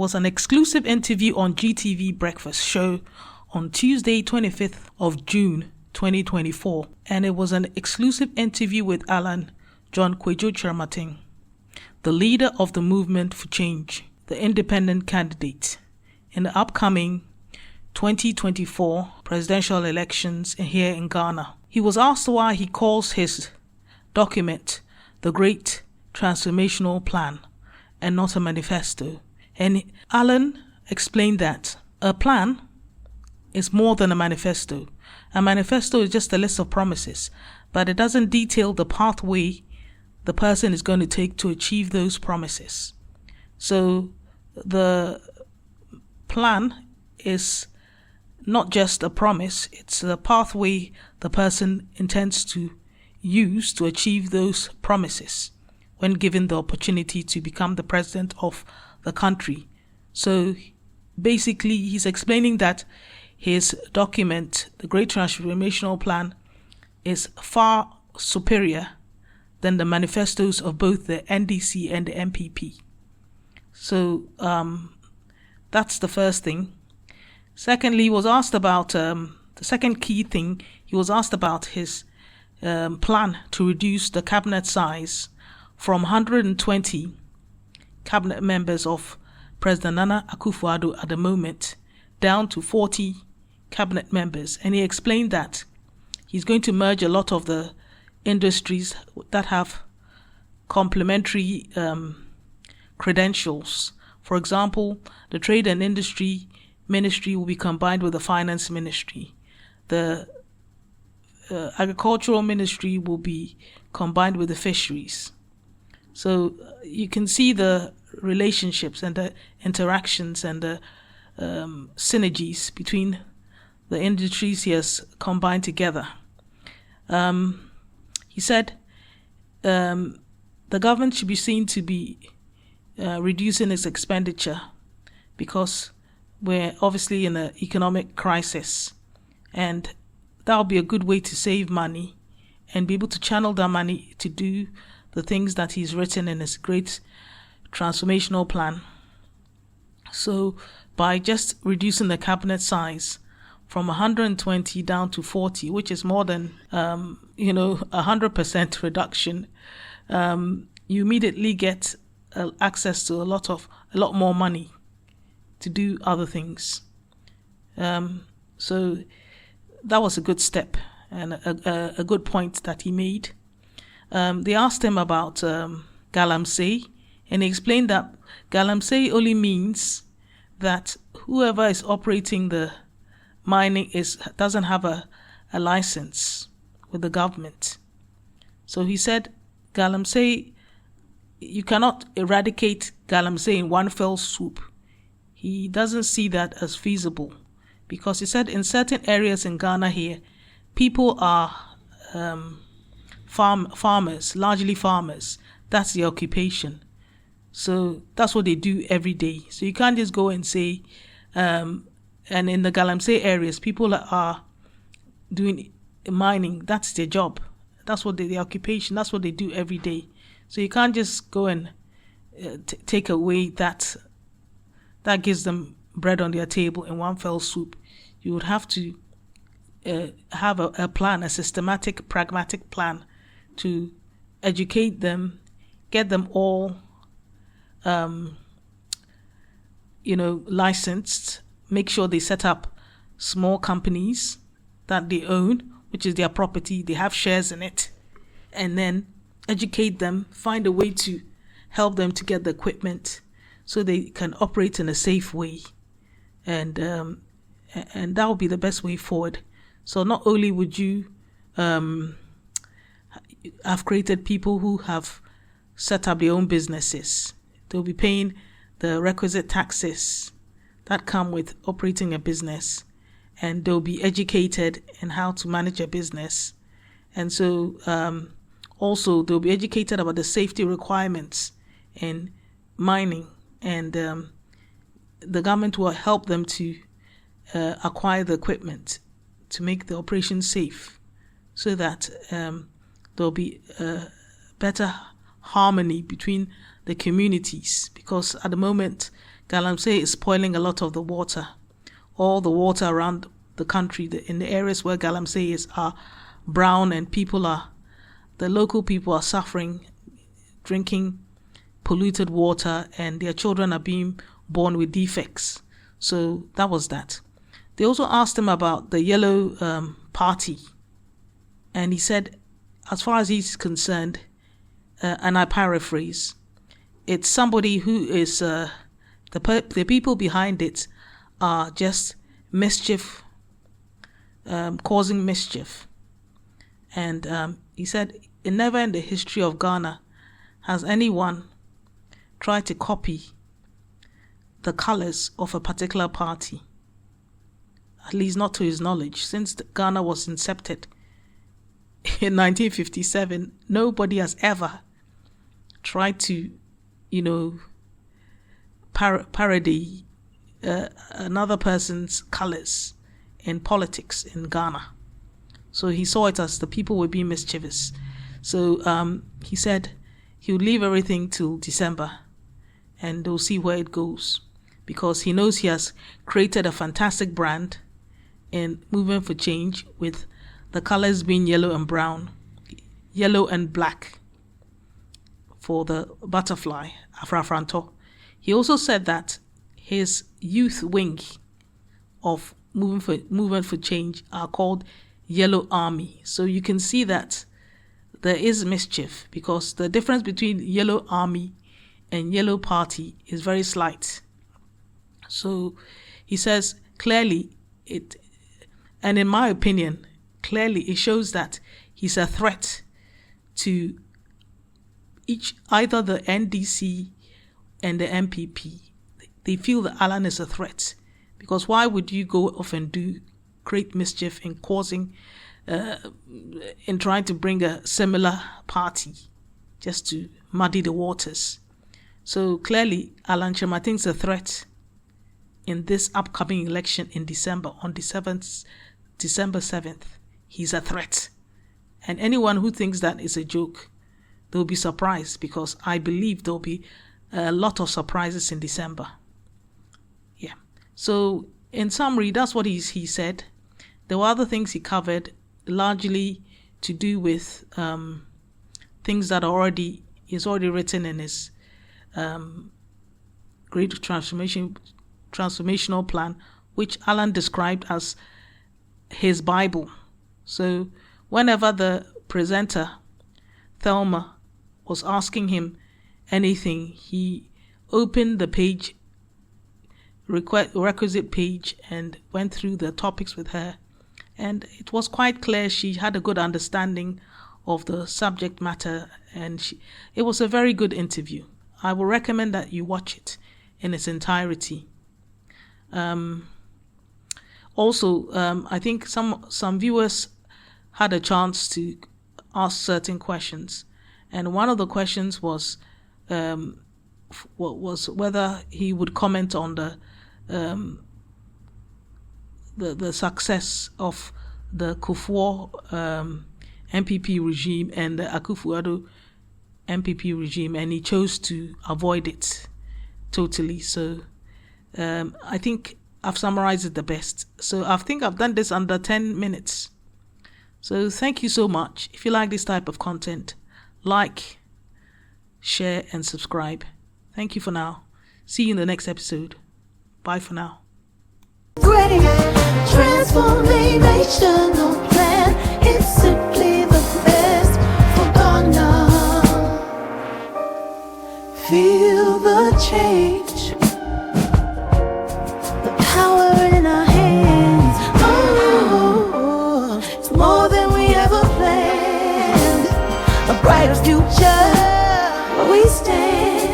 was an exclusive interview on GTV Breakfast Show on Tuesday, 25th of June, 2024. And it was an exclusive interview with Alan Kyerematen, the leader of the Movement for Change, the independent candidate in the upcoming 2024 presidential elections here in Ghana. He was asked why he calls his document the Great Transformational Plan and not a manifesto. And Alan explained that a plan is more than a manifesto. A manifesto is just a list of promises, but it doesn't detail the pathway the person is going to take to achieve those promises. So the plan is not just a promise, it's the pathway the person intends to use to achieve those promises when given the opportunity to become the president of the country. So basically, he's explaining that his document, the Great Transformational Plan, is far superior than the manifestos of both the NDC and the MPP. So that's the first thing. Secondly, he was asked about the second key thing. He was asked about his plan to reduce the cabinet size from 120 cabinet members of President Nana Akufo-Addo at the moment down to 40 cabinet members. And he explained that he's going to merge a lot of the industries that have complementary credentials. For example, the Trade and Industry Ministry will be combined with the Finance Ministry. The Agricultural Ministry will be combined with the Fisheries. So you can see the relationships and the interactions and the synergies between the industries he has combined together. He said the government should be seen to be reducing its expenditure because we're obviously in an economic crisis, and that'll be a good way to save money and be able to channel that money to do the things that he's written in his Great Transformational Plan. So by just reducing the cabinet size from 120 down to 40, which is more than 100% reduction, you immediately get access to a lot more money to do other things. So that was a good step and a good point that he made. They asked him about Galamsey, and he explained that Galamsey only means that whoever is operating the mining doesn't have a license with the government. So he said Galamsey, you cannot eradicate Galamsey in one fell swoop. He doesn't see that as feasible because he said in certain areas in Ghana here, people are farmers, largely farmers. That's the occupation. So that's what they do every day. So you can't just go and say, and in the Galamsey areas, people are doing mining. That's their job. That's what their occupation. That's what they do every day. So you can't just go and take away that gives them bread on their table in one fell swoop. You would have to have a plan, a systematic, pragmatic plan to educate them, get them all, licensed, make sure they set up small companies that they own, which is their property, they have shares in it, and then educate them, find a way to help them to get the equipment so they can operate in a safe way. And that will be the best way forward. So not only would you have created people who have set up their own businesses, they'll be paying the requisite taxes that come with operating a business, and they'll be educated in how to manage a business. And so also they'll be educated about the safety requirements in mining, and the government will help them to acquire the equipment to make the operation safe, so that there'll be better harmony between the communities. Because at the moment, Galamsey is spoiling a lot of the water. All the water around the country, in the areas where Galamsey is, are brown, and the local people are suffering, drinking polluted water, and their children are being born with defects. So that was that. They also asked him about the Yellow Party, and he said, as far as he's concerned, and I paraphrase, it's somebody who is the people behind it are just mischief, causing mischief. And he said, never in the history of Ghana has anyone tried to copy the colors of a particular party, at least not to his knowledge. Since Ghana was incepted in 1957, nobody has ever tried to, parody another person's colors in politics in Ghana. So he saw it as the people were being mischievous. So he said he would leave everything till December, and they'll see where it goes, because he knows he has created a fantastic brand in Movement for Change, with the colors being yellow and brown, yellow and black for the butterfly, Afrafanto. He also said that his youth wing of Movement for Change are called Yellow Army. So you can see that there is mischief, because the difference between Yellow Army and Yellow Party is very slight. So he says clearly and in my opinion, clearly it shows that he's a threat to either the NDC and the MPP. They feel that Alan is a threat, because why would you go off and do great mischief in causing, in trying to bring a similar party just to muddy the waters? So clearly, Alan Kyerematen is a threat in this upcoming election in December, on December 7th. He's a threat. And anyone who thinks that is a joke, they'll be surprised, because I believe there'll be a lot of surprises in December. Yeah. So in summary, that's what he said. There were other things he covered, largely to do with things that is already written in his great transformational plan, which Alan described as his Bible. So whenever the presenter, Thelma, was asking him anything, he opened the page, requisite page, and went through the topics with her. And it was quite clear she had a good understanding of the subject matter, and it was a very good interview. I will recommend that you watch it in its entirety. Also, I think some viewers had a chance to ask certain questions, and one of the questions was whether he would comment on the success of the Kufuor MPP regime and the Akufo-Addo MPP regime, and he chose to avoid it totally. So I think I've summarized it the best. So I think I've done this under 10 minutes. So thank you so much. If you like this type of content, like, share, and subscribe. Thank you for now. See you in the next episode. Bye for now. Great transformational plan. It's simply the best for Ghana. Feel the change, the power in our hands. Oh, it's more than we ever planned. A brighter future where we stand.